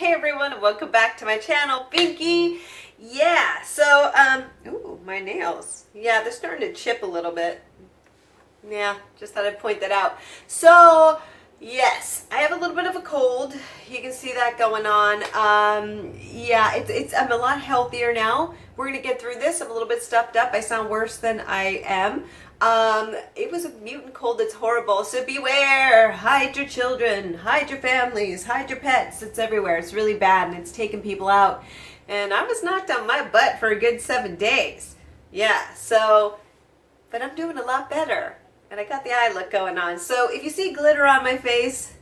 Hey everyone, welcome back to my channel, Binky. Yeah, so, ooh, my nails. Yeah, they're starting to chip a little bit. Yeah, just thought I'd point that out. So, yes, I have a little bit of a cold. You can see that going on. Yeah, I'm a lot healthier now. We're gonna get through this. I'm a little bit stuffed up. I sound worse than I am. It was a mutant cold that's horrible. So beware, hide your children, hide your families, hide your pets. It's everywhere. It's really bad and it's taking people out. And I was knocked on my butt for a good 7 days. Yeah, so, but I'm doing a lot better. And I got the eye look going on. So if you see glitter on my face,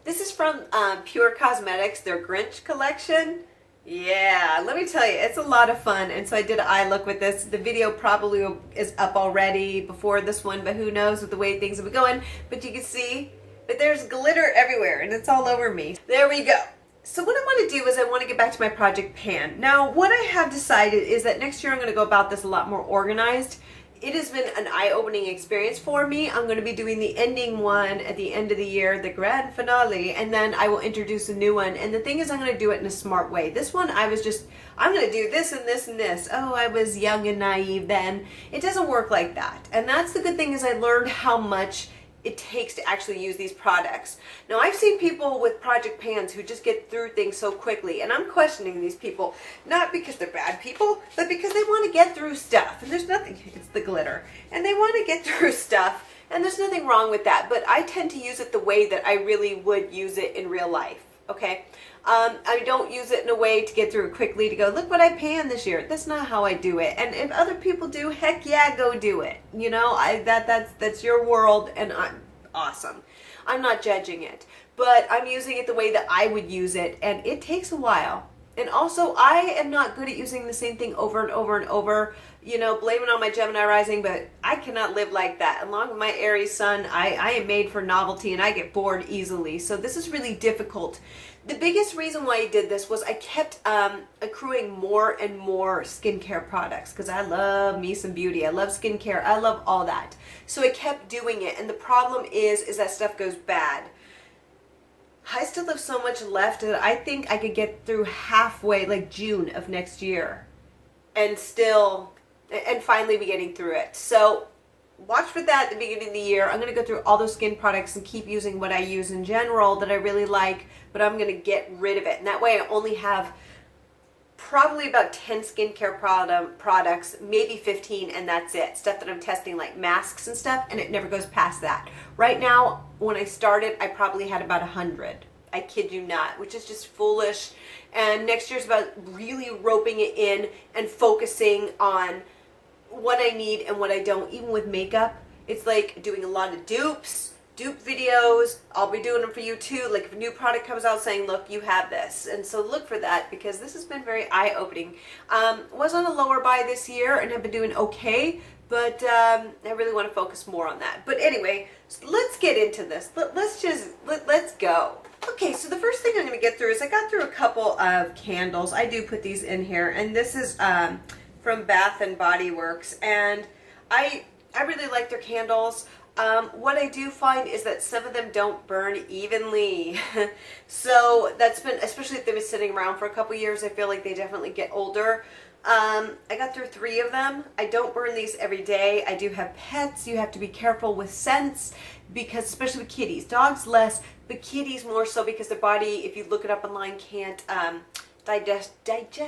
this is from Pure Cosmetics, their Grinch collection. Yeah, let me tell you, it's a lot of fun. And so I did an eye look with this. The video probably is up already before this one, but who knows with the way things have been going. But you can see that there's glitter everywhere and it's all over me. There we go. So what I want to do is I want to get back to my project pan. Now, what I have decided is that next year I'm going to go about this a lot more organized. It has been an eye-opening experience for me. I'm going to be doing the ending one at the end of the year, the grand finale, and then I will introduce a new one. And the thing is, I'm going to do it in a smart way. This one, I'm going to do this and this and this. Oh, I was young and naive then. It doesn't work like that. And that's the good thing is I learned how much it takes to actually use these products. Now, I've seen people with project pans who just get through things so quickly, and I'm questioning these people, not because they're bad people, but because they want to get through stuff, and there's nothing, it's the glitter, and they want to get through stuff, and there's nothing wrong with that, but I tend to use it the way that I really would use it in real life, okay? I don't use it in a way to get through it quickly to go, look what I panned this year. That's not how I do it. And if other people do, heck yeah, go do it. You know, that's your world and I'm awesome. I'm not judging it, but I'm using it the way that I would use it and it takes a while. And also, I am not good at using the same thing over and over and over, you know, blaming on my Gemini rising, but I cannot live like that. Along with my Aries sun, I am made for novelty and I get bored easily. So this is really difficult. The biggest reason why I did this was I kept accruing more and more skincare products because I love me some beauty. I love skincare. I love all that. So I kept doing it. And the problem is that stuff goes bad. I still have so much left that I think I could get through halfway, like June of next year, and finally be getting through it. So watch for that at the beginning of the year. I'm going to go through all those skin products and keep using what I use in general that I really like, but I'm going to get rid of it. And that way I only have probably about 10 skincare products, maybe 15, and that's it. Stuff that I'm testing like masks and stuff, and it never goes past that. Right now, when I started, I probably had about 100. I kid you not, which is just foolish. And next year's about really roping it in and focusing on what I need and what I don't. Even with makeup, it's like doing a lot of dupe videos. I'll be doing them for you too. Like if a new product comes out saying, look, you have this. And so look for that because this has been very eye-opening. Was on a lower buy this year and have been doing okay, but I really want to focus more on that. But anyway, so let's get into this. Let's go. Okay, so the first thing I'm going to get through is I got through a couple of candles. I do put these in here, and this is from Bath and Body Works, and I really like their candles. What I do find is that some of them don't burn evenly. So that's been, especially if they've been sitting around for a couple years, I feel like they definitely get older. I got through 3 of them. I don't burn these every day. I do have pets. You have to be careful with scents because, especially with kitties, dogs less, but kitties more so because their body, if you look it up online, can't digest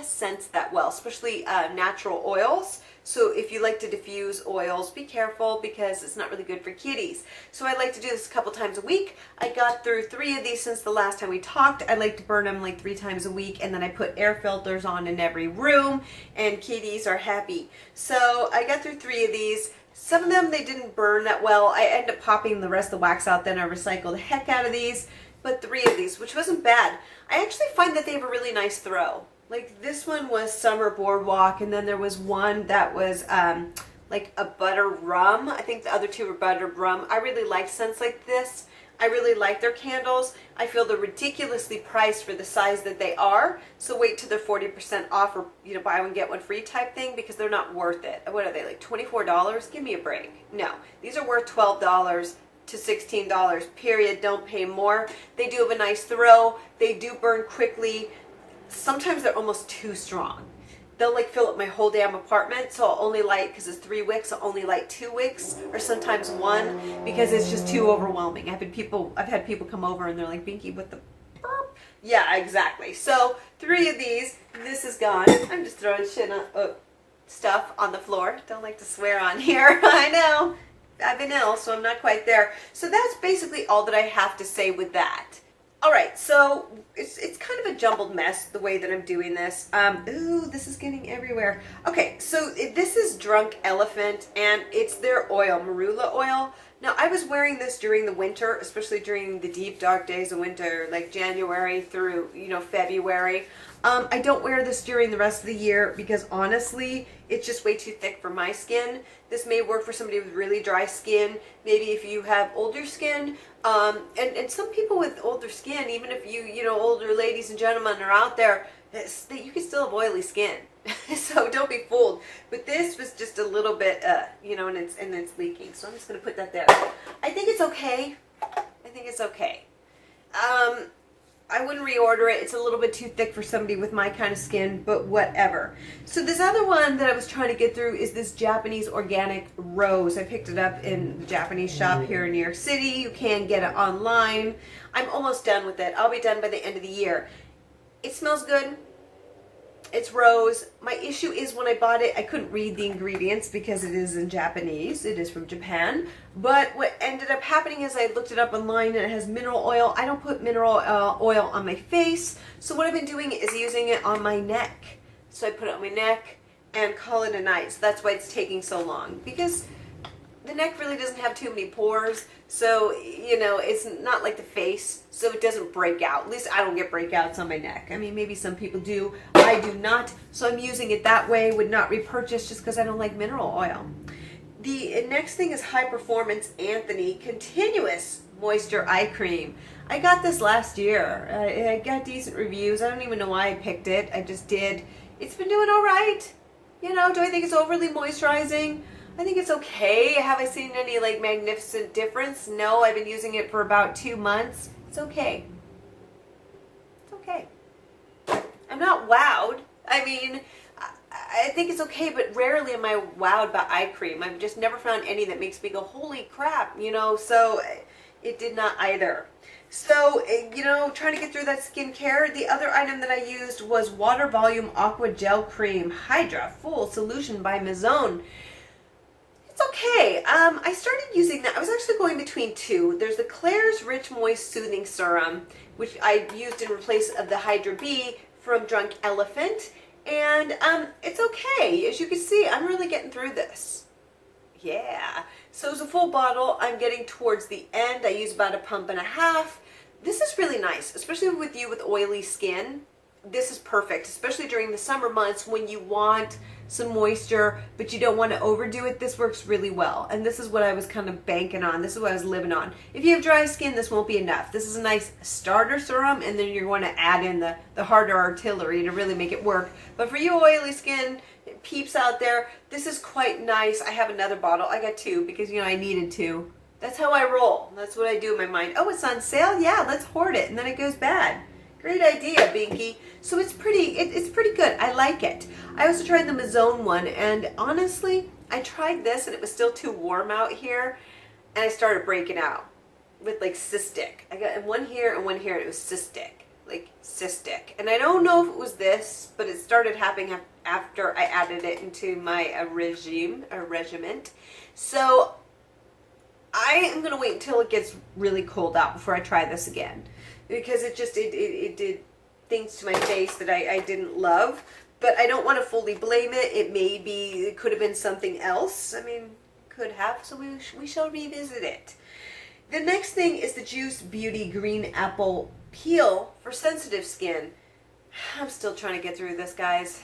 scents that well, especially natural oils. So if you like to diffuse oils, be careful because it's not really good for kitties. So I like to do this a couple times a week. I got through 3 of these since the last time we talked. I like to burn them like 3 times a week, and then I put air filters on in every room, and kitties are happy. So I got through 3 of these. Some of them, they didn't burn that well. I ended up popping the rest of the wax out, then I recycled the heck out of these. But 3 of these, which wasn't bad. I actually find that they have a really nice throw. Like this one was Summer Boardwalk, and then there was one that was like a butter rum. I think the other 2 were buttered rum. I really like scents like this. I really like their candles. I feel they're ridiculously priced for the size that they are. So wait till they're 40% off or, you know, buy one get one free type thing because they're not worth it. What are they, like $24? Give me a break. No, these are worth $12 to $16, period. Don't pay more. They do have a nice throw. They do burn quickly. Sometimes they're almost too strong. They'll like fill up my whole damn apartment, so I'll only light, because it's 3 wicks, I'll only light 2 wicks, or sometimes 1, because it's just too overwhelming. I've had people come over and they're like, Binky, what the burp? Yeah, exactly. So 3 of these. This is gone. I'm just throwing stuff on the floor. Don't like to swear on here. I know. I've been ill, so I'm not quite there. So that's basically all that I have to say with that. All right, so it's kind of a jumbled mess the way that I'm doing this. Ooh, this is getting everywhere. Okay, so this is Drunk Elephant, and it's their oil, marula oil. Now, I was wearing this during the winter, especially during the deep, dark days of winter, like January through, February. I don't wear this during the rest of the year because, honestly, it's just way too thick for my skin. This may work for somebody with really dry skin, maybe if you have older skin. And some people with older skin, even if older ladies and gentlemen are out there, you can still have oily skin. So don't be fooled. But this was just a little bit, and it's leaking. So I'm just going to put that there. I think it's okay. I wouldn't reorder it. It's a little bit too thick for somebody with my kind of skin, but whatever. So this other one that I was trying to get through is this Japanese organic rose. I picked it up in the Japanese shop here in New York City. You can get it online. I'm almost done with it. I'll be done by the end of the year. It smells good. It's rose. My issue is when I bought it, I couldn't read the ingredients because it is in Japanese. It is from Japan. But what ended up happening is I looked it up online and it has mineral oil. I don't put mineral oil on my face. So what I've been doing is using it on my neck. So I put it on my neck and call it a night. So that's why it's taking so long. Because the neck really doesn't have too many pores. So, it's not like the face, so it doesn't break out. At least I don't get breakouts on my neck. I mean, maybe some people do. I do not. So I'm using it that way. Would not repurchase just because I don't like mineral oil. The next thing is High Performance Anthony Continuous Moisture Eye Cream. I got this last year. I got decent reviews. I don't even know why I picked it. I just did. It's been doing all right. Do I think it's overly moisturizing? I think it's okay. Have I seen any magnificent difference? No, I've been using it for about 2 months. It's okay. It's okay. I'm not wowed. I mean, I think it's okay, but rarely am I wowed by eye cream. I've just never found any that makes me go, holy crap, so it did not either. So, trying to get through that skincare, the other item that I used was Water Volume Aqua Gel Cream Hydra Full Solution by Maison. It's okay. I started using that. I was actually going between 2. There's the Klairs Rich Moist Soothing Serum, which I used in place of the Hydra B from Drunk Elephant. And it's okay. As you can see, I'm really getting through this. Yeah. So it's a full bottle. I'm getting towards the end. I use about 1.5 pumps. This is really nice, especially with you with oily skin. This is perfect, especially during the summer months when you want some moisture, but you don't want to overdo it. This works really well. And this is what I was kind of banking on. This is what I was living on. If you have dry skin, this won't be enough. This is a nice starter serum, and then you're going to add in the harder artillery to really make it work. But for you oily skin peeps out there, this is quite nice. I have another bottle. I got 2 because, I needed to. That's how I roll. That's what I do in my mind. Oh, it's on sale? Yeah, let's hoard it. And then it goes bad. Great idea, Binky. So it's pretty good. I like it. I also tried the Maison one, and honestly, I tried this and it was still too warm out here, and I started breaking out with cystic. I got one here and one here, and it was cystic. And I don't know if it was this, but it started happening after I added it into my regiment. So I am going to wait until it gets really cold out before I try this again. Because it did things to my face that I didn't love. But I don't want to fully blame it. It could have been something else. I mean, could have. So we shall revisit it. The next thing is the Juice Beauty Green Apple Peel for sensitive skin. I'm still trying to get through this, guys.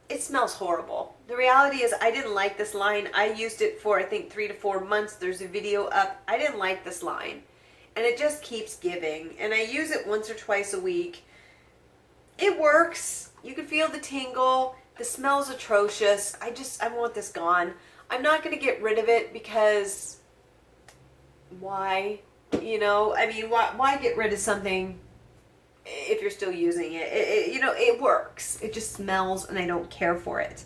It smells horrible. The reality is I didn't like this line. I used it for, I think, 3 to 4 months. There's a video up. I didn't like this line. And it just keeps giving. And I use it once or twice a week. It works. You can feel the tingle. The smell's atrocious. I want this gone. I'm not going to get rid of it because why? You know, I mean, why get rid of something if you're still using it? You know, it works. It just smells and I don't care for it.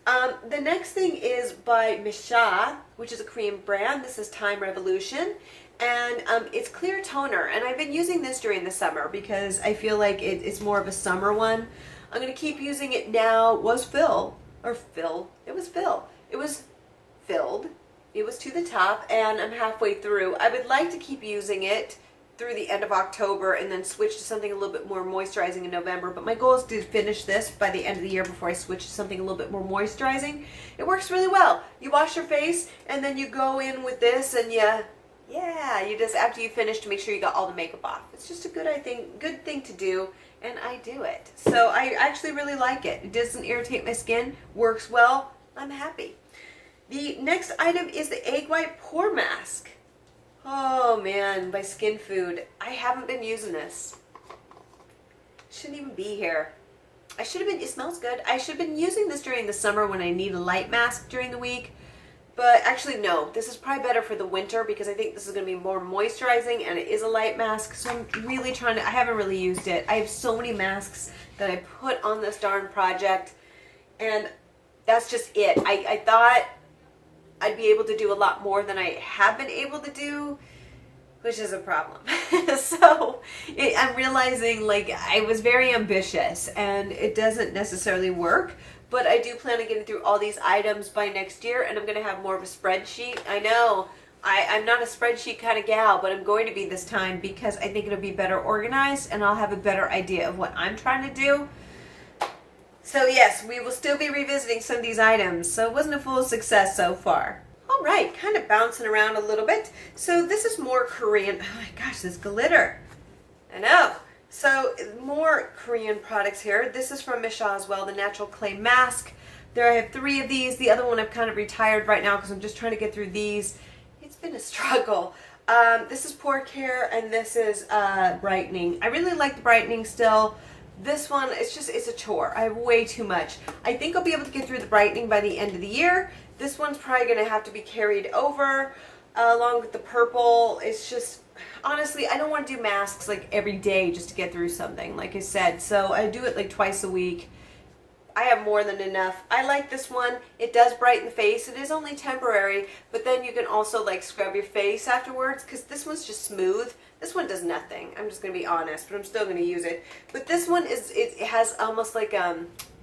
The next thing is by Misha, which is a Korean brand. This is Time Revolution. And it's clear toner. And I've been using this during the summer because I feel like it's more of a summer one. I'm going to keep using it now. It was filled. It was filled. It was to the top and I'm halfway through. I would like to keep using it through the end of October and then switch to something a little bit more moisturizing in November. But my goal is to finish this by the end of the year before I switch to something a little bit more moisturizing. It works really well. You wash your face and then you go in with this and you just, after you finish, to make sure you got all the makeup off. It's just a good thing to do, and I do it. So I actually really like it. It doesn't irritate my skin, works well. I'm happy. The next item is the Egg White Pore Mask. Oh man, by Skin Food. I haven't been using this. Shouldn't even be here. It smells good. I should have been using this during the summer when I need a light mask during the week. But actually no, this is probably better for the winter because I think this is going to be more moisturizing and it is a light mask. So I'm really I haven't really used it. I have so many masks that I put on this darn project and that's just it. I thought I'd be able to do a lot more than I have been able to do, which is a problem. So I'm realizing like I was very ambitious and it doesn't necessarily work, but I do plan on getting through all these items by next year and I'm going to have more of a spreadsheet. I know I'm not a spreadsheet kind of gal, but I'm going to be this time because I think it'll be better organized and I'll have a better idea of what I'm trying to do. So yes, we will still be revisiting some of these items. So it wasn't a full success so far. All right, kind of bouncing around a little bit. So this is more Korean. Oh my gosh, this glitter. I know. So more Korean products here. This is from Misha as well, the Natural Clay Mask. There I have 3 of these. The other one I've kind of retired right now because I'm just trying to get through these. It's been a struggle. This is Pore Care and this is brightening. I really like the brightening still. This one, it's a chore. I have way too much. I think I'll be able to get through the brightening by the end of the year. This one's probably going to have to be carried over along with the purple. It's just, honestly, I don't want to do masks like every day just to get through something, like I said. So I do it like twice a week. I have more than enough. I like this one. It does brighten the face. It is only temporary, but then you can also like scrub your face afterwards because this one's just smooth. This one does nothing. I'm just going to be honest, but I'm still going to use it. But this one it has almost like, I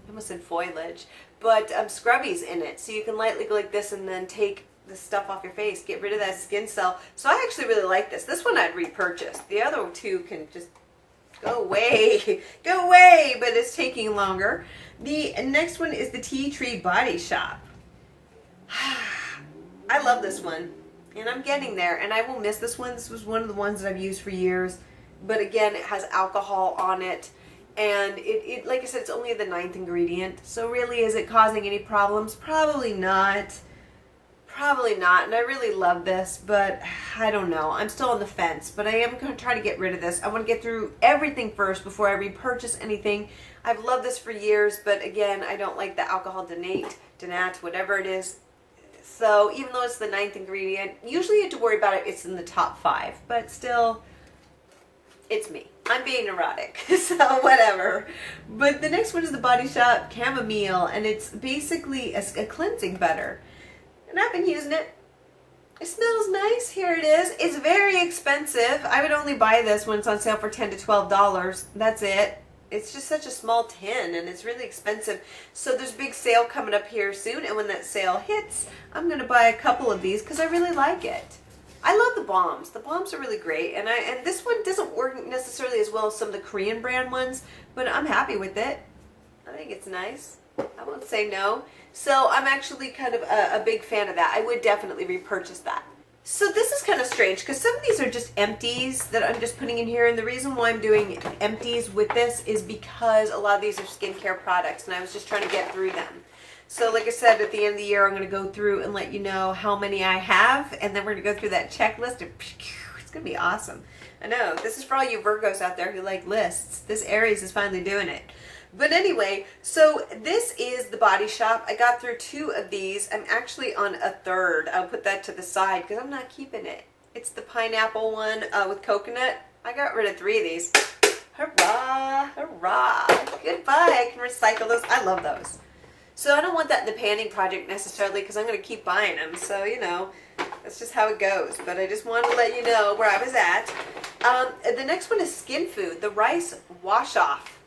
almost said foliage, but scrubbies in it. So you can lightly go like this and then take the stuff off your face, get rid of that skin cell. So I actually really like this. This one I'd repurchase. The other 2 can just go away, go away, but it's taking longer. The next one is the Tea Tree Body Shop. I love this one. And I'm getting there, and I will miss this one. This was one of the ones that I've used for years. But again, it has alcohol on it. And it like I said, it's only the 9th ingredient. So really, is it causing any problems? Probably not. Probably not. And I really love this, but I don't know. I'm still on the fence. But I am going to try to get rid of this. I want to get through everything first before I repurchase anything. I've loved this for years, but again, I don't like the alcohol denat, whatever it is. So even though it's the 9th ingredient, usually you have to worry about it. It's in the top 5, but still, it's me. I'm being neurotic, so whatever. But the next one is the Body Shop Chamomile, and it's basically a cleansing butter. And I've been using it. It smells nice. Here it is. It's very expensive. I would only buy this when it's on sale for $10 to $12. That's it. It's just such a small tin and it's really expensive. So there's a big sale coming up here soon, and when that sale hits, I'm going to buy a couple of these because I really like it. I love the balms. The balms are really great, and this one doesn't work necessarily as well as some of the Korean brand ones, but I'm happy with it. I think it's nice. I won't say no. So I'm actually kind of a big fan of that. I would definitely repurchase that. So this is kind of strange because some of these are just empties that I'm just putting in here, and the reason why I'm doing empties with this is because a lot of these are skincare products and I was just trying to get through them. So like I said, at the end of the year I'm going to go through and let you know how many I have, and then we're going to go through that checklist and it's going to be awesome. I know, this is for all you Virgos out there who like lists. This Aries is finally doing it. But anyway, so this is the Body Shop. I got through 2 of these. I'm actually on a 3rd. I'll put that to the side because I'm not keeping it. It's the pineapple one with coconut. I got rid of 3 of these. Hurrah, hurrah. Goodbye. I can recycle those. I love those. So I don't want that in the panning project necessarily because I'm going to keep buying them. So, you know, that's just how it goes. But I just wanted to let you know where I was at. The next one is Skin Food, the rice wash off.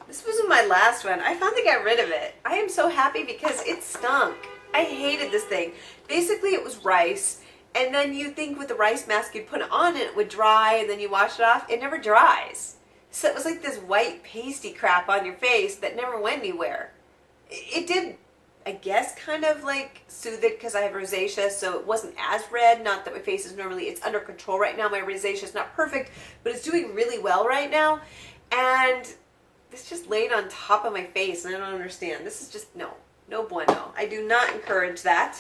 This was my last one. I finally got rid of it. I am so happy because it stunk. I hated this thing. Basically, it was rice. And then you think with the rice mask, you'd put it on and it would dry and then you wash it off. It never dries. So it was like this white pasty crap on your face that never went anywhere. It did, I guess, kind of like soothe it because I have rosacea, so it wasn't as red. Not that my face is normally, it's under control right now. My rosacea is not perfect, but it's doing really well right now. And this just laid on top of my face, and I don't understand. This is just, no bueno. I do not encourage that.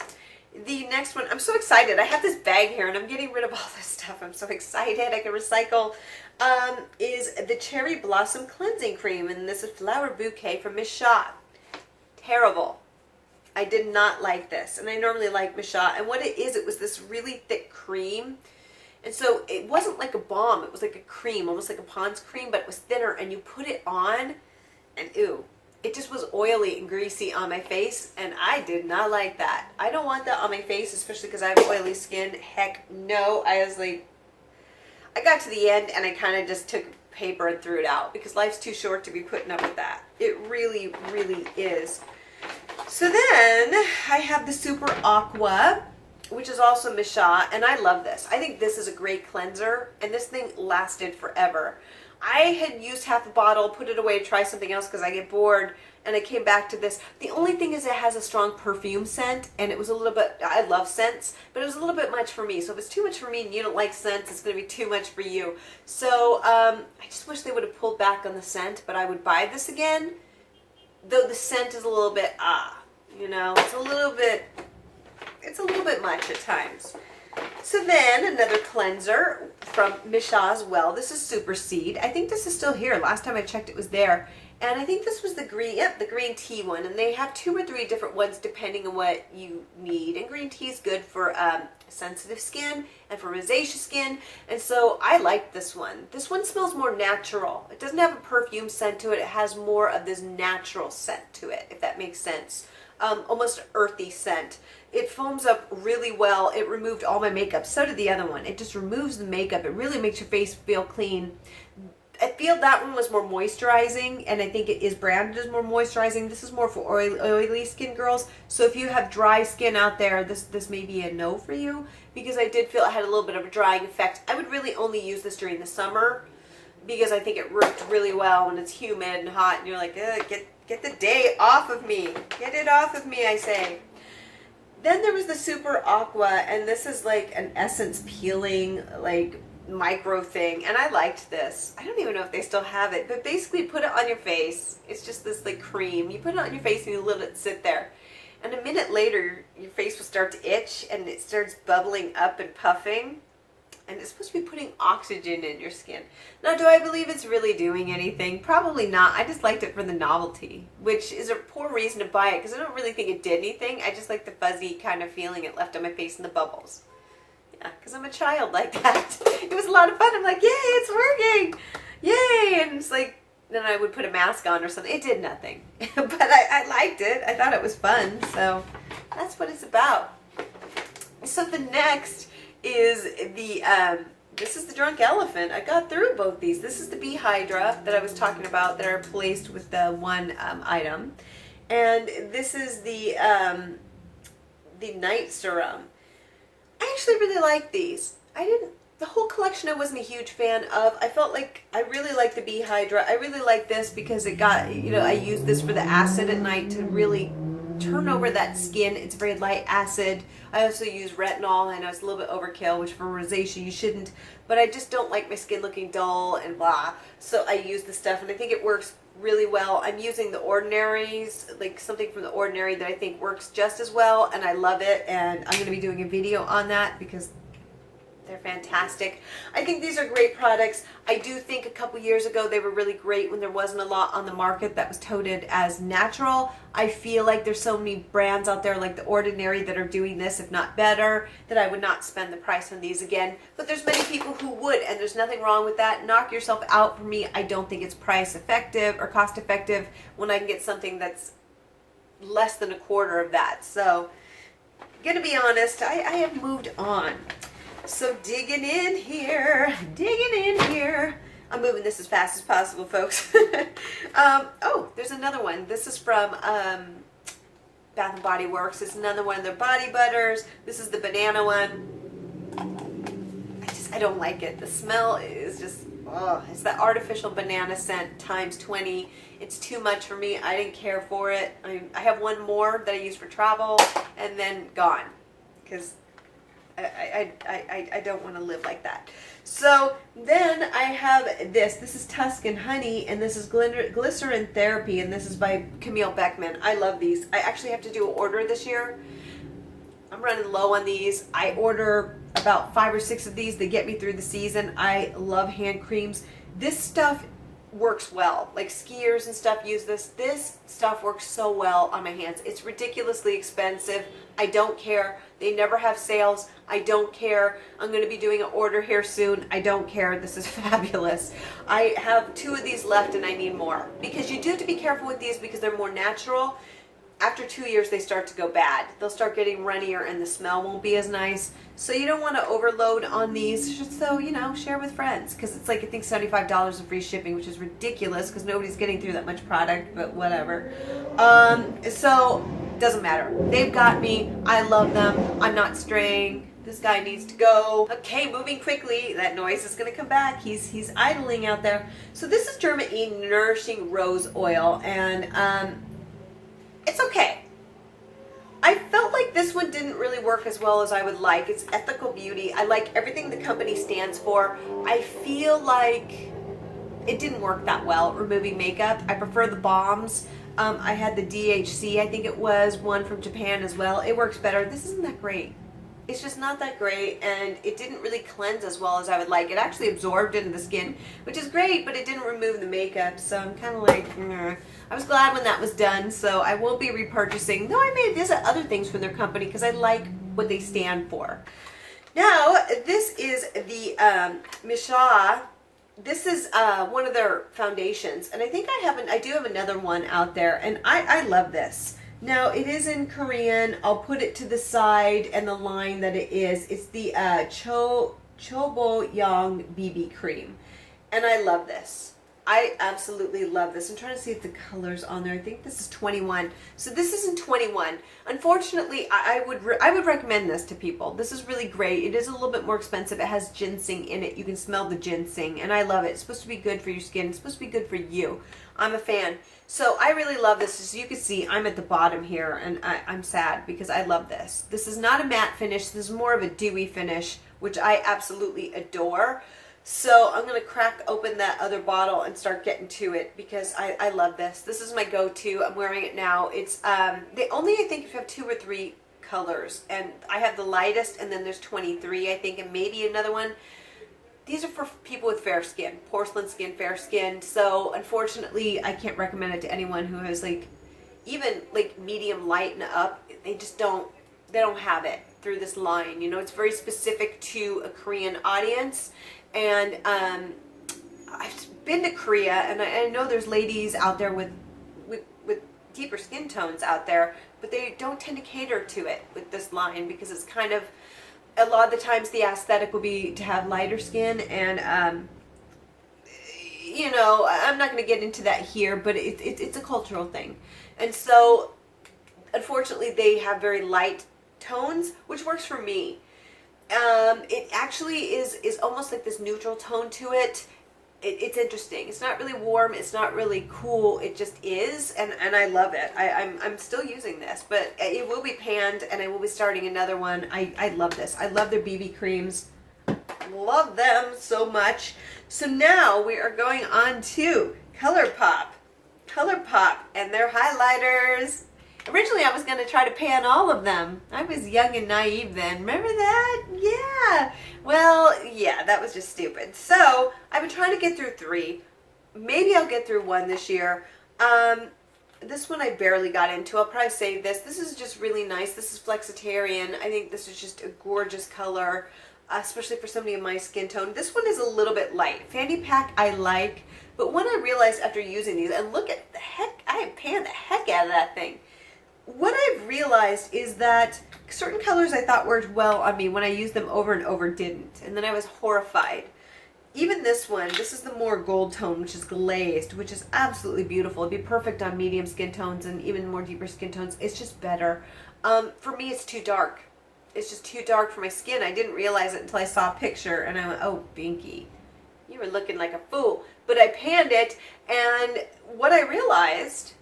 The next one, I'm so excited. I have this bag here, and I'm getting rid of all this stuff. I'm so excited. I can recycle. Is the Cherry Blossom Cleansing Cream, and this is Flower Bouquet from Miss Shaw. Terrible. I did not like this, and I normally like Miss Shaw. And what it is, it was this really thick cream. And so it wasn't like a balm. It was like a cream, almost like a Pond's cream, but it was thinner, and you put it on, and ew. It just was oily and greasy on my face, and I did not like that. I don't want that on my face, especially because I have oily skin. Heck no. I was like, I got to the end, and I kind of just took paper and threw it out because life's too short to be putting up with that. It really, really is. So then I have the Super Aqua, which is also Miss Shaw, and I love this. I think this is a great cleanser, and this thing lasted forever. I had used half a bottle, put it away to try something else because I get bored, and I came back to this. The only thing is it has a strong perfume scent, and it was a little bit, I love scents, but it was a little bit much for me. So if it's too much for me and you don't like scents, it's going to be too much for you. So I just wish they would have pulled back on the scent, but I would buy this again, though the scent is a little bit, you know, it's a little bit much at times. So then another cleanser from Miss Shaw as well. This is Super Seed. I think this is still here. Last time I checked it was there. And I think this was the green, the green tea one. And they have 2 or 3 different ones depending on what you need. And green tea is good for sensitive skin and for rosacea skin. And so I like this one. This one smells more natural. It doesn't have a perfume scent to it. It has more of this natural scent to it, if that makes sense. Almost earthy scent. It foams up really well. It removed all my makeup. So did the other one. It just removes the makeup. It really makes your face feel clean. I feel that one was more moisturizing, and I think it is branded as more moisturizing. This is more for oily skin girls. So if you have dry skin out there, this may be a no for you, because I did feel it had a little bit of a drying effect. I would really only use this during the summer because I think it worked really well when it's humid and hot, and you're like, get the day off of me. Get it off of me, I say. Then there was the Super Aqua, and this is like an essence peeling, like micro thing, and I liked this. I don't even know if they still have it, but basically put it on your face. It's just this like cream. You put it on your face and you let it sit there. And a minute later, your face will start to itch, and it starts bubbling up and puffing. And it's supposed to be putting oxygen in your skin. Now, do I believe it's really doing anything? Probably not. I just liked it for the novelty, which is a poor reason to buy it because I don't really think it did anything. I just like the fuzzy kind of feeling it left on my face and the bubbles. Yeah, because I'm a child like that. It was a lot of fun. I'm like, yay, it's working. Yay. And it's like, then I would put a mask on or something. It did nothing. But I liked it. I thought it was fun. So that's what it's about. So the next is the, this is the Drunk Elephant. I got through both these. This is the Bee Hydra that I was talking about that are placed with the one item. And this is the Night Serum. I actually really like these. The whole collection I wasn't a huge fan of. I felt like I really like the Bee Hydra. I really like this because it got, you know, I used this for the acid at night to really turn over that skin. It's very light acid. I also use retinol. I know it's a little bit overkill, which for rosacea you shouldn't, but I just don't like my skin looking dull and blah. So I use the stuff, and I think it works really well. I'm using the Ordinaries, like something from the Ordinary that I think works just as well, and I love it, and I'm going to be doing a video on that because They're fantastic. I think these are great products. I do think a couple years ago they were really great when there wasn't a lot on the market that was touted as natural. I feel like there's so many brands out there like The Ordinary that are doing this, if not better, that I would not spend the price on these again. But there's many people who would, and there's nothing wrong with that. Knock yourself out. For me, I don't think it's price effective or cost effective when I can get something that's less than a quarter of that. So, gonna be honest, I have moved on. So digging in here. I'm moving this as fast as possible, folks. Oh, there's another one. This is from Bath & Body Works. It's another one of their body butters. This is the banana one. I don't like it. The smell is just, oh, it's that artificial banana scent times 20. It's too much for me. I didn't care for it. I have one more that I use for travel and then gone. Because I don't want to live like that. So then I have this. This is Tuscan Honey, and this is Glycerin Therapy, and this is by Camille Beckman. I love these. I actually have to do an order this year. I'm running low on these. I order about 5 or 6 of these. They get me through the season. I love hand creams. This stuff works well. Like skiers and stuff use this. This stuff works so well on my hands. It's ridiculously expensive. I don't care. They never have sales. I don't care. I'm going to be doing an order here soon. I don't care. This is fabulous. I have 2 of these left and I need more. Because you do have to be careful with these because they're more natural. After 2 years, they start to go bad. They'll start getting runnier and the smell won't be as nice. So you don't want to overload on these. Just so, you know, share with friends. Because it's like, I think $75 of free shipping, which is ridiculous because nobody's getting through that much product, but whatever. So, doesn't matter. They've got me. I love them. I'm not straying. This guy needs to go. Okay, moving quickly. That noise is going to come back. He's idling out there. So this is Derma-E Nourishing Rose Oil. And, it's okay. I felt like this one didn't really work as well as I would like. It's ethical beauty. I like everything the company stands for. I feel like it didn't work that well removing makeup. I prefer the balms. I had the DHC, I think it was, one from Japan as well. It works better. This isn't that great. It's just not that great, and it didn't really cleanse as well as I would like. It actually absorbed into the skin, which is great, but it didn't remove the makeup, so I'm kind of like, I was glad when that was done, so I won't be repurchasing, though I may visit other things from their company because I like what they stand for. Now, this is the Misha. This is one of their foundations, and I think I do have another one out there, and I love this. Now, it is in Korean. I'll put it to the side and the line that it is. It's the Chobo Young BB Cream. And I love this. I absolutely love this. I'm trying to see if the color's on there. I think this is 21. So this is in 21. Unfortunately, I would recommend this to people. This is really great. It is a little bit more expensive. It has ginseng in it. You can smell the ginseng, and I love it. It's supposed to be good for your skin. It's supposed to be good for you. I'm a fan. So I really love this. As you can see, I'm at the bottom here, and I'm sad because I love this. This is not a matte finish. This is more of a dewy finish, which I absolutely adore. So I'm going to crack open that other bottle and start getting to it because I love this. This is my go-to. I'm wearing it now. It's they only, I think, have 2 or 3 colors, and I have the lightest, and then there's 23, I think, and maybe another one. These are for people with fair skin, porcelain skin, fair skin. So unfortunately, I can't recommend it to anyone who has like, even like medium light and up. They just don't have it through this line. You know, it's very specific to a Korean audience. And I've been to Korea, and I know there's ladies out there with deeper skin tones out there, but they don't tend to cater to it with this line because it's kind of, a lot of the times the aesthetic will be to have lighter skin, and you know, I'm not going to get into that here, but it's a cultural thing. And so unfortunately they have very light tones, which works for me. It actually is almost like this neutral tone to it. It's interesting. It's not really warm. It's not really cool. It just is, and I love it. I'm still using this, but it will be panned, and I will be starting another one. I love this. I love their BB creams. Love them so much. So now we are going on to ColourPop. ColourPop and their highlighters. Originally, I was going to try to pan all of them. I was young and naive then. Remember that? Yeah. Well, yeah, that was just stupid. So, I've been trying to get through 3. Maybe I'll get through 1 this year. This one I barely got into. I'll probably save this. This is just really nice. This is Flexitarian. I think this is just a gorgeous color, especially for somebody in my skin tone. This one is a little bit light. Fanny Pack I like, but when I realized after using these, and look at the heck, I have panned the heck out of that thing. What I've realized is that certain colors I thought worked well on me when I used them over and over didn't. And then I was horrified. Even this one, this is the more gold tone, which is glazed, which is absolutely beautiful. It'd be perfect on medium skin tones and even more deeper skin tones. It's just better. For me, it's too dark. It's just too dark for my skin. I didn't realize it until I saw a picture, and I went, oh, Binky, you were looking like a fool. But I panned it, and what I realized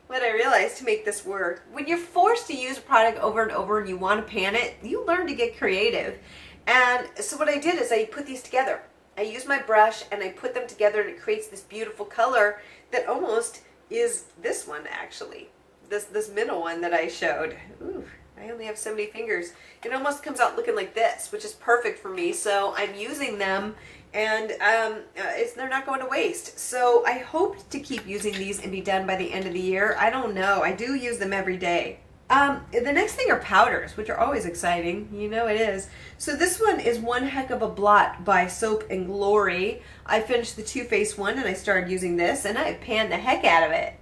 to make this work, when you're forced to use a product over and over and you want to pan it, you learn to get creative. And so what I did is I put these together. I use my brush and I put them together, and it creates this beautiful color that almost is this one, actually. This middle one that I showed. Ooh, I only have so many fingers. It almost comes out looking like this, which is perfect for me. So I'm using them, and they're not going to waste. So I hope to keep using these and be done by the end of the year. I don't know. I do use them every day. The next thing are powders, which are always exciting. You know it is. So this one is One Heck of a Blot by Soap and Glory. I finished the Too Faced one, and I started using this, and I panned the heck out of it.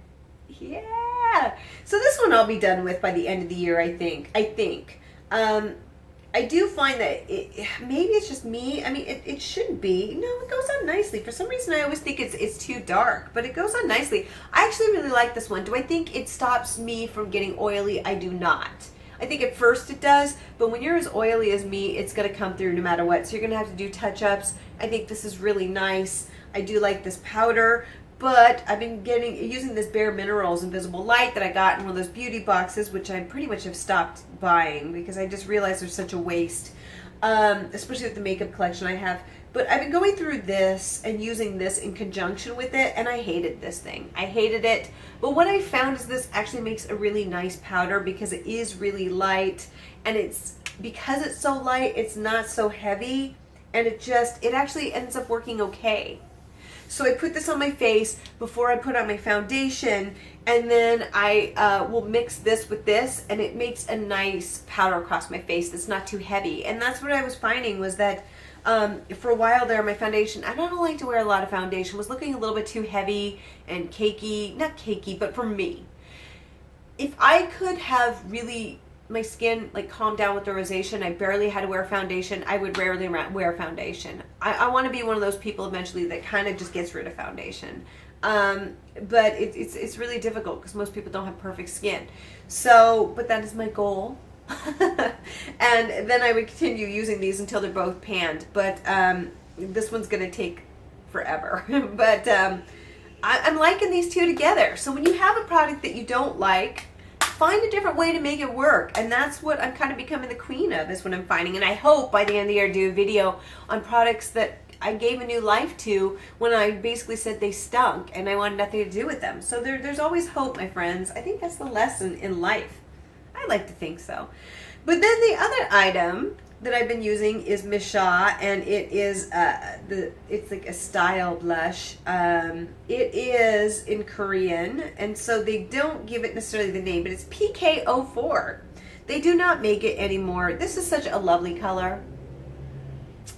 Yeah. So this one I'll be done with by the end of the year, I think. I do find that maybe it's just me. I mean, it shouldn't be. No, it goes on nicely. For some reason, I always think it's too dark, but it goes on nicely. I actually really like this one. Do I think it stops me from getting oily? I do not. I think at first it does, but when you're as oily as me, it's going to come through no matter what. So you're going to have to do touch-ups. I think this is really nice. I do like this powder. But I've been using this Bare Minerals Invisible Light that I got in one of those beauty boxes, which I pretty much have stopped buying because I just realized there's such a waste, especially with the makeup collection I have. But I've been going through this and using this in conjunction with it, and I hated this thing. I hated it. But what I found is this actually makes a really nice powder because it is really light, and because it's so light, it's not so heavy, and it actually ends up working okay. So I put this on my face before I put on my foundation, and then I will mix this with this, and it makes a nice powder across my face that's not too heavy. And that's what I was finding was that for a while there, my foundation, I don't like to wear a lot of foundation, was looking a little bit too heavy and cakey. Not cakey, but for me. If I could have really my skin like calmed down with the rosacea, I barely had to wear foundation, I would rarely wear foundation. I want to be one of those people eventually that kind of just gets rid of foundation. But it's really difficult because most people don't have perfect skin. So, but that is my goal. And then I would continue using these until they're both panned. But this one's going to take forever. But I'm liking these two together. So when you have a product that you don't like, find a different way to make it work, and that's what I'm kind of becoming the queen of, is what I'm finding. And I hope by the end of the year do a video on products that I gave a new life to when I basically said they stunk and I wanted nothing to do with them. So there's always hope, my friends. I think that's the lesson in life. I like to think so. But then the other item that I've been using is Misha, and it is it's like a style blush. It is in Korean, and so they don't give it necessarily the name, but it's PK04. They do not make it anymore. This is such a lovely color,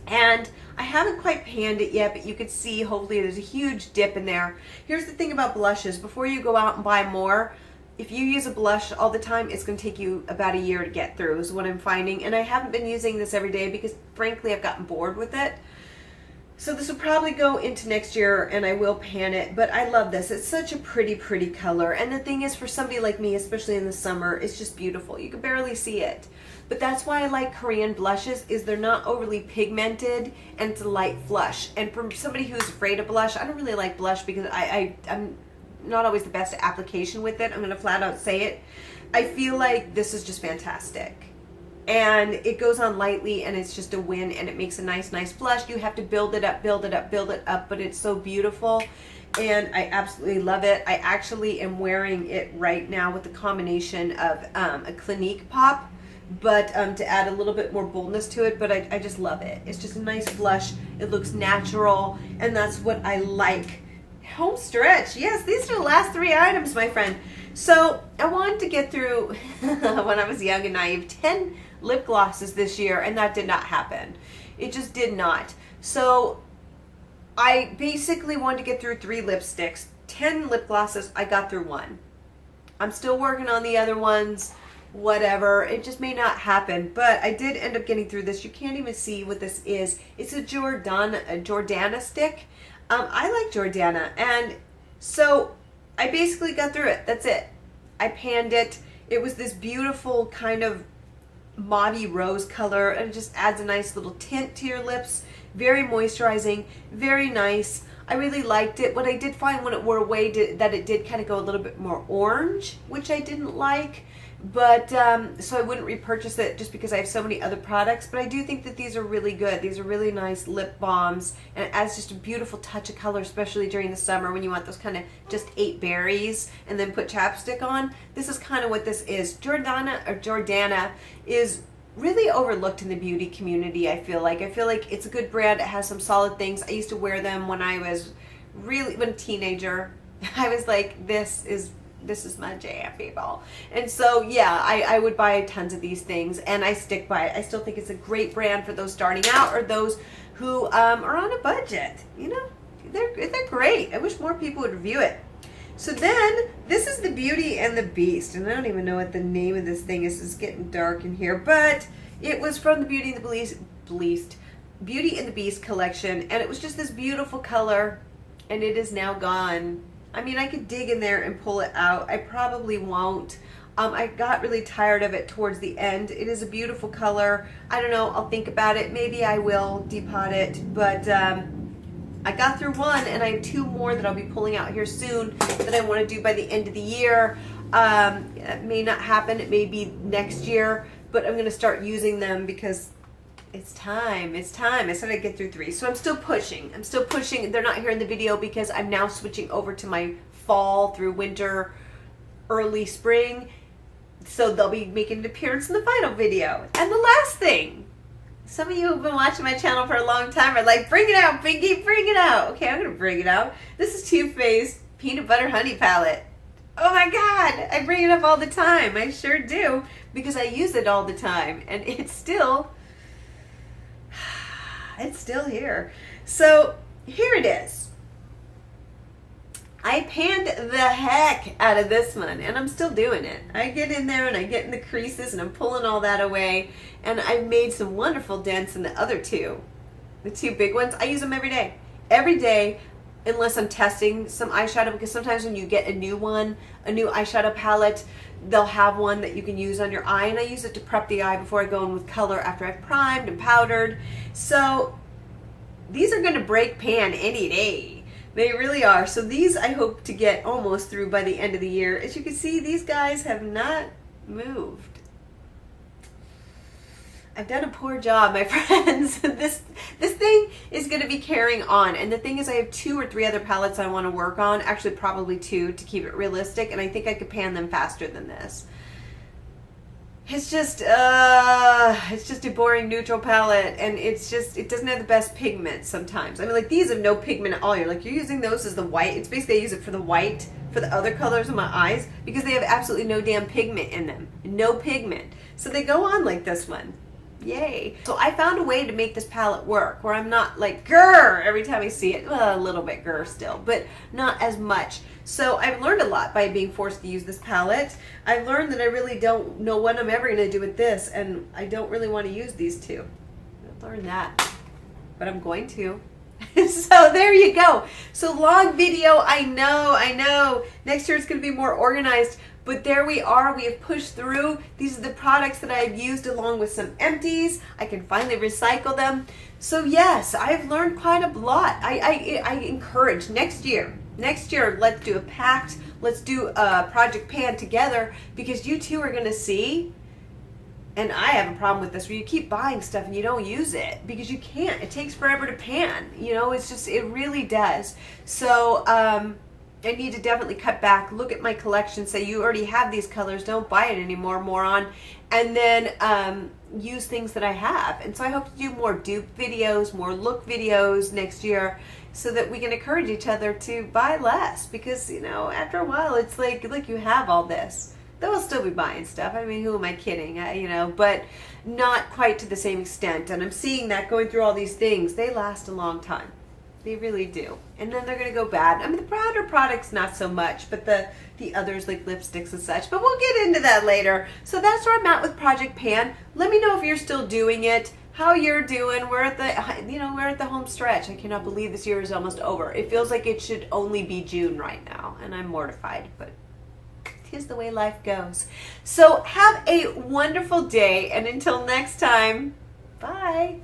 and I haven't quite panned it yet, but you could see hopefully there's a huge dip in there. Here's the thing about blushes: before you go out and buy more, if you use a blush all the time, it's going to take you about a year to get through, is what I'm finding. And I haven't been using this every day because, frankly, I've gotten bored with it. So this will probably go into next year, and I will pan it. But I love this. It's such a pretty, pretty color. And the thing is, for somebody like me, especially in the summer, it's just beautiful. You can barely see it. But that's why I like Korean blushes, is they're not overly pigmented, and it's a light flush. And for somebody who's afraid of blush, I don't really like blush because I'm not always the best application with it. I'm going to flat out say it. I feel like this is just fantastic. and it goes on lightly, and it's just a win, and it makes a nice blush. You have to build it up, but it's so beautiful, and I absolutely love it. I actually am wearing it right now with the combination of a Clinique pop, but to add a little bit more boldness to it, but I just love it. It's just a nice blush. It looks natural, and that's what I like. Home stretch. Yes, these are the last 3 items, my friend. So I wanted to get through, when I was young and naive, 10 lip glosses this year, and that did not happen. It just did not. So I basically wanted to get through 3 lipsticks. 10 lip glosses, I got through 1. I'm still working on the other ones, whatever. It just may not happen, but I did end up getting through this. You can't even see what this is. It's a Jordana stick. I like Jordana, and so I basically got through it. That's it. I panned it. It was this beautiful kind of mauvey rose color, and it just adds a nice little tint to your lips. Very moisturizing, very nice. I really liked it. What I did find when it wore away that it did kind of go a little bit more orange, which I didn't like. But so I wouldn't repurchase it just because I have so many other products. But I do think that these are really good. These are really nice lip balms, and it adds just a beautiful touch of color, especially during the summer when you want those kind of just 8 berries and then put chapstick on. This is kind of what this is. Jordana is really overlooked in the beauty community. I feel like it's a good brand. It has some solid things. I used to wear them when I was when a teenager. I was like, this is my jam, people. And so yeah, I would buy tons of these things, and I stick by it. I still think it's a great brand for those starting out or those who are on a budget. You know, they're great. I wish more people would review it. So then this is the Beauty and the Beast, and I don't even know what the name of this thing is. It's getting dark in here, but it was from the Beauty and the Beast collection, and it was just this beautiful color, and it is now gone. I mean, I could dig in there and pull it out. I probably won't. I got really tired of it towards the end. It is a beautiful color. I don't know. I'll think about it. Maybe I will depot it. But I got through 1, and I have 2 more that I'll be pulling out here soon that I want to do by the end of the year. It may not happen. It may be next year. But I'm going to start using them because it's time. It's time. I said I'd get through 3. So I'm still pushing. They're not here in the video because I'm now switching over to my fall through winter, early spring. So they'll be making an appearance in the final video. And the last thing. Some of you who have been watching my channel for a long time are like, bring it out, Binky, bring it out. Okay, I'm going to bring it out. This is Too Faced Peanut Butter Honey Palette. Oh my God, I bring it up all the time. I sure do, because I use it all the time. And it's still here. So here it is. I panned the heck out of this one, and I'm still doing it. I get in there and I get in the creases and I'm pulling all that away, and I've made some wonderful dents in the other 2. The 2 big ones, I use them every day. Every day, unless I'm testing some eyeshadow, because sometimes when you get a new eyeshadow palette, they'll have one that you can use on your eye, and I use it to prep the eye before I go in with color after I've primed and powdered. So these are going to break pan any day. They really are. So these I hope to get almost through by the end of the year. As you can see, these guys have not moved. I've done a poor job, my friends. This thing is going to be carrying on. And the thing is, I have 2 or 3 other palettes I want to work on. Actually, probably 2 to keep it realistic. And I think I could pan them faster than this. It's just a boring neutral palette, and it doesn't have the best pigment sometimes. I mean, like, these have no pigment at all. You're using those as the white. It's basically, I use it for the white, for the other colors of my eyes, because they have absolutely no damn pigment in them. No pigment. So they go on like this one. Yay. So I found a way to make this palette work where I'm not like grr every time I see it. Well, a little bit grr still, but not as much. So I've learned a lot by being forced to use this palette. I've learned that I really don't know what I'm ever going to do with this, and I don't really want to use these 2. I've learned that, but I'm going to. So there you go. So long video, I know. Next year it's going to be more organized. But there we are. We have pushed through. These are the products that I've used along with some empties. I can finally recycle them. So yes, I've learned quite a lot. I encourage next year, let's do a pact. Let's do a Project Pan together, because you 2 are going to see and I have a problem with this where you keep buying stuff and you don't use it because you can't. It takes forever to pan. You know, it's just, it really does. So I need to definitely cut back, look at my collection, say you already have these colors, don't buy it anymore, moron. And then use things that I have. And so I hope to do more dupe videos, more look videos next year so that we can encourage each other to buy less, because, you know, after a while it's like you have all this. They'll still be buying stuff. I mean, who am I kidding? You know, but not quite to the same extent. And I'm seeing that going through all these things. They last a long time. They really do. And then they're going to go bad. I mean, the powder products, not so much, but the others like lipsticks and such. But we'll get into that later. So that's where I'm at with Project Pan. Let me know if you're still doing it, how you're doing. We're at the home stretch. I cannot believe this year is almost over. It feels like it should only be June right now, and I'm mortified, but is the way life goes. So have a wonderful day, and until next time, bye.